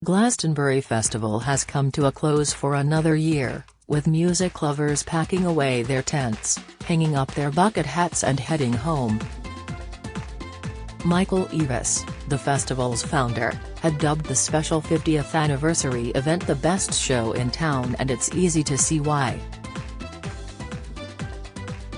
Glastonbury Festival has come to a close for another year, with music lovers packing away their tents, hanging up their bucket hats and heading home. Michael Eavis, the festival's founder, had dubbed the special 50th anniversary event the best show in town, and it's easy to see why.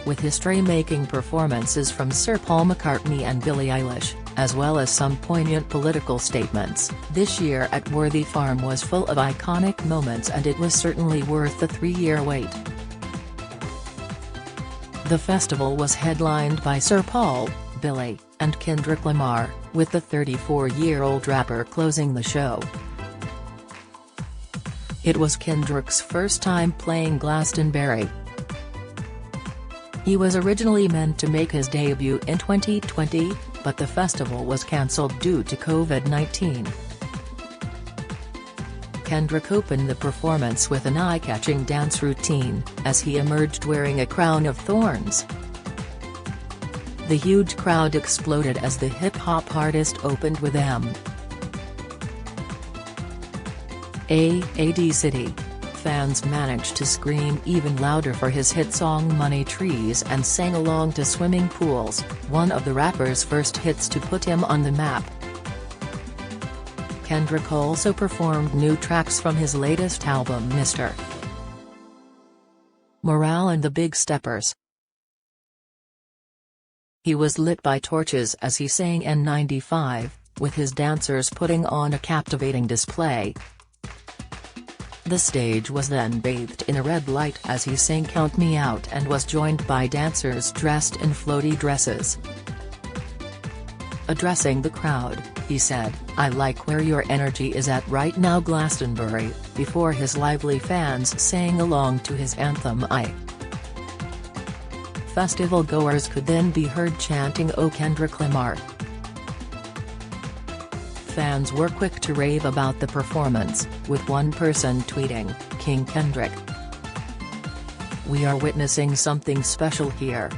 With history-making performances from Sir Paul McCartney and Billie Eilish, as well as some poignant political statements, this year at Worthy Farm was full of iconic moments, and it was certainly worth the 3-year wait. The festival was headlined by Sir Paul, Billie, and Kendrick Lamar, with the 34-year-old rapper closing the show. It was Kendrick's first time playing Glastonbury. He was originally meant to make his debut in 2020, but the festival was cancelled due to COVID-19. Kendrick opened the performance with an eye-catching dance routine, as he emerged wearing a crown of thorns. The huge crowd exploded as the hip-hop artist opened with M.A.D. City. Fans managed to scream even louder for his hit song Money Trees and sang along to Swimming Pools, one of the rapper's first hits to put him on the map. Kendrick also performed new tracks from his latest album Mr. Morale and the Big Steppers. He was lit by torches as he sang N95, with his dancers putting on a captivating display. The stage was then bathed in a red light as he sang Count Me Out and was joined by dancers dressed in floaty dresses. Addressing the crowd, he said, "I like where your energy is at right now, Glastonbury," before his lively fans sang along to his anthem I. Festival goers could then be heard chanting "Oh Kendrick Lamar." Fans were quick to rave about the performance, with one person tweeting, "King Kendrick. We are witnessing something special here."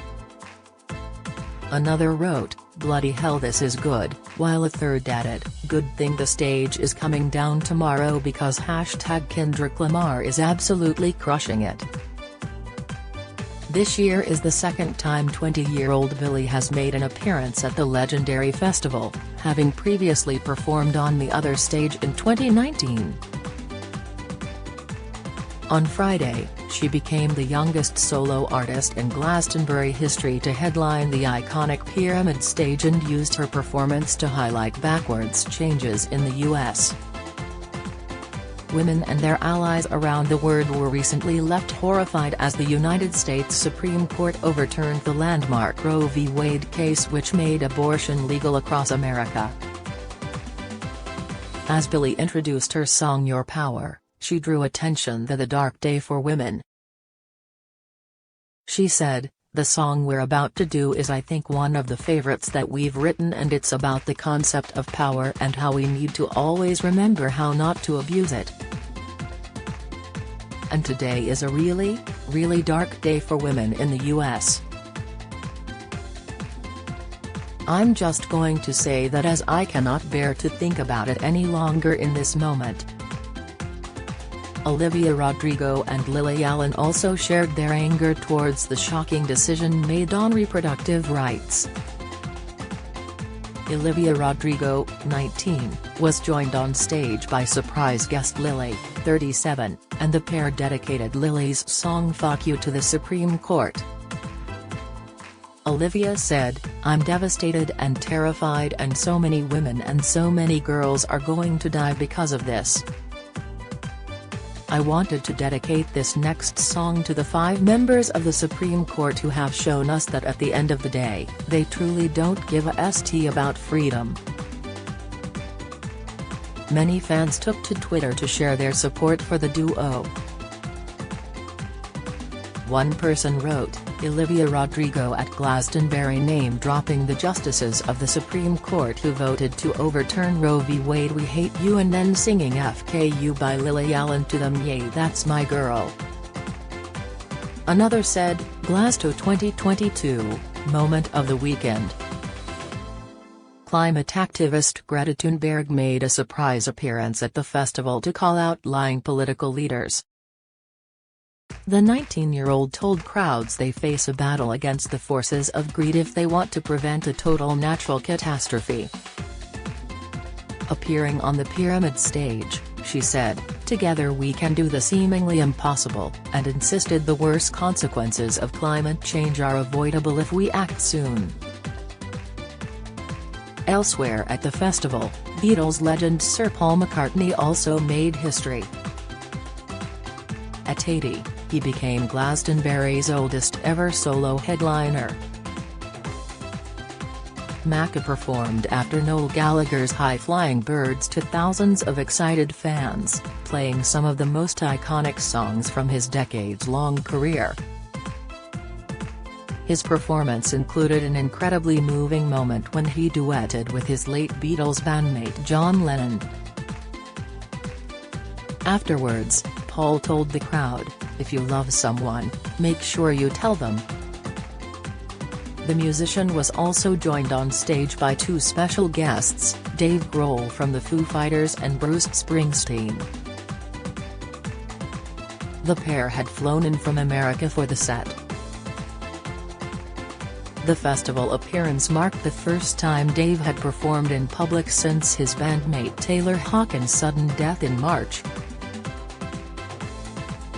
Another wrote, "Bloody hell, this is good," while a third added, "Good thing the stage is coming down tomorrow because #Kendrick Lamar is absolutely crushing it." This year is the second time 20-year-old Billie has made an appearance at the legendary festival, having previously performed on the other stage in 2019. On Friday, she became the youngest solo artist in Glastonbury history to headline the iconic Pyramid stage and used her performance to highlight backwards changes in the U.S. Women and their allies around the world were recently left horrified as the United States Supreme Court overturned the landmark Roe v. Wade case, which made abortion legal across America. As Billie introduced her song Your Power, she drew attention to the dark day for women. She said, "The song we're about to do is, I think, one of the favorites that we've written, and it's about the concept of power and how we need to always remember how not to abuse it. And today is a really, really dark day for women in the US. I'm just going to say that, as I cannot bear to think about it any longer in this moment." Olivia Rodrigo and Lily Allen also shared their anger towards the shocking decision made on reproductive rights. Olivia Rodrigo, 19, was joined on stage by surprise guest Lily, 37, and the pair dedicated Lily's song Fuck You to the Supreme Court. Olivia said, "I'm devastated and terrified, and so many women and so many girls are going to die because of this. I wanted to dedicate this next song to the 5 members of the Supreme Court who have shown us that at the end of the day, they truly don't give a st about freedom." Many fans took to Twitter to share their support for the duo. One person wrote, "Olivia Rodrigo at Glastonbury name-dropping the justices of the Supreme Court who voted to overturn Roe v. Wade, we hate you," and then singing "FKU" by Lily Allen to them, "Yay, that's my girl." Another said, "Glasto 2022, moment of the weekend. climate activist Greta Thunberg made a surprise appearance at the festival to call out lying political leaders. The 19-year-old told crowds they face a battle against the forces of greed if they want to prevent a total natural catastrophe. Appearing on the pyramid stage, she said, "Together we can do the seemingly impossible," and insisted the worst consequences of climate change are avoidable if we act soon. Elsewhere at the festival, Beatles legend Sir Paul McCartney also made history. At 80, he became Glastonbury's oldest ever solo headliner. Macca performed after Noel Gallagher's High-Flying Birds to thousands of excited fans, playing some of the most iconic songs from his decades-long career. His performance included an incredibly moving moment when he duetted with his late Beatles bandmate John Lennon. Afterwards, Paul told the crowd, "If you love someone, make sure you tell them." The musician was also joined on stage by two special guests, Dave Grohl from the Foo Fighters and Bruce Springsteen. The pair had flown in from America for the set. The festival appearance marked the first time Dave had performed in public since his bandmate Taylor Hawkins' sudden death in March.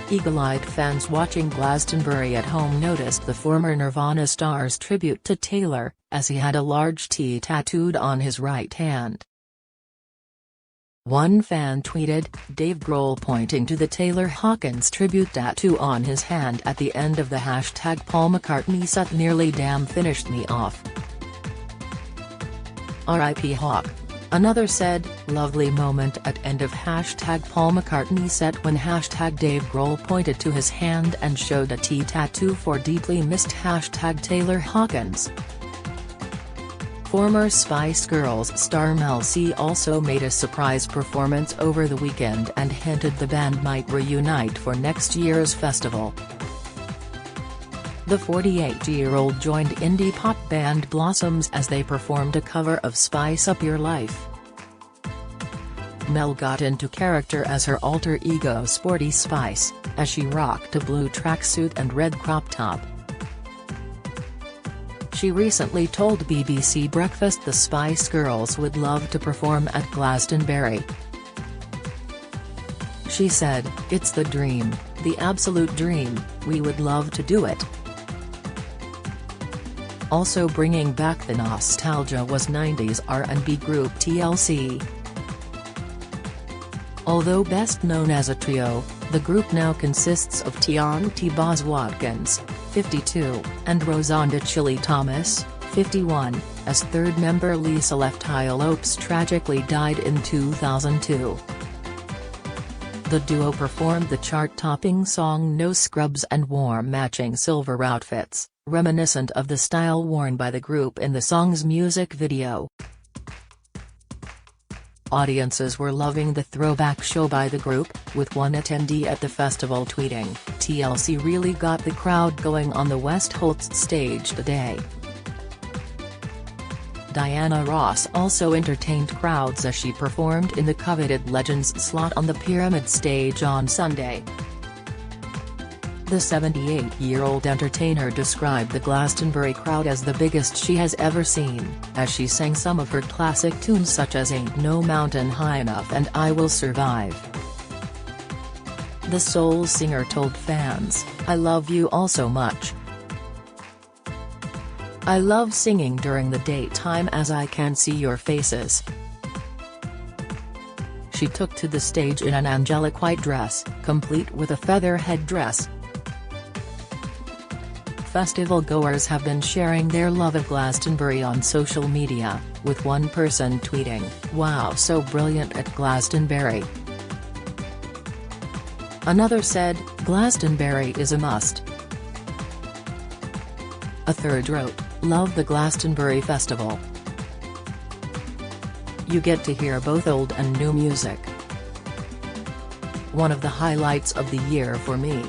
Eagle-eyed fans watching Glastonbury at home noticed the former Nirvana star's tribute to Taylor, as he had a large T tattooed on his right hand. One fan tweeted, Dave Grohl pointing to the Taylor Hawkins tribute tattoo on his hand at the end of the hashtag Paul McCartney set nearly damn finished me off. R.I.P. Hawk. Another said, lovely moment at end of hashtag Paul McCartney set when hashtag Dave Grohl pointed to his hand and showed a T tattoo for deeply missed hashtag Taylor Hawkins. Former Spice Girls star Mel C also made a surprise performance over the weekend and hinted the band might reunite for next year's festival. The 48-year-old joined indie pop band Blossoms as they performed a cover of Spice Up Your Life. Mel got into character as her alter ego Sporty Spice, as she rocked a blue tracksuit and red crop top. She recently told BBC Breakfast the Spice Girls would love to perform at Glastonbury. She said, "It's the dream, the absolute dream, we would love to do it." Also bringing back the nostalgia was 90s R&B group TLC. Although best known as a trio, the group now consists of Tiana Bos-Watkins, 52, and Rosanda Chili Thomas, 51, as third member Lisa Lefty Lopes tragically died in 2002. The duo performed the chart-topping song No Scrubs and wore matching silver outfits, reminiscent of the style worn by the group in the song's music video. Audiences were loving the throwback show by the group, with one attendee at the festival tweeting, "TLC really got the crowd going on the West Holtz stage today." Diana Ross also entertained crowds as she performed in the coveted Legends slot on the Pyramid stage on Sunday. The 78-year-old entertainer described the Glastonbury crowd as the biggest she has ever seen, as she sang some of her classic tunes such as Ain't No Mountain High Enough and I Will Survive. The soul singer told fans, "I love you all so much. I love singing during the daytime as I can see your faces." She took to the stage in an angelic white dress, complete with a feather headdress. Festival goers have been sharing their love of Glastonbury on social media, with one person tweeting, "Wow, so brilliant at Glastonbury." Another said, "Glastonbury is a must." A third wrote, "Love the Glastonbury Festival. You get to hear both old and new music. One of the highlights of the year for me."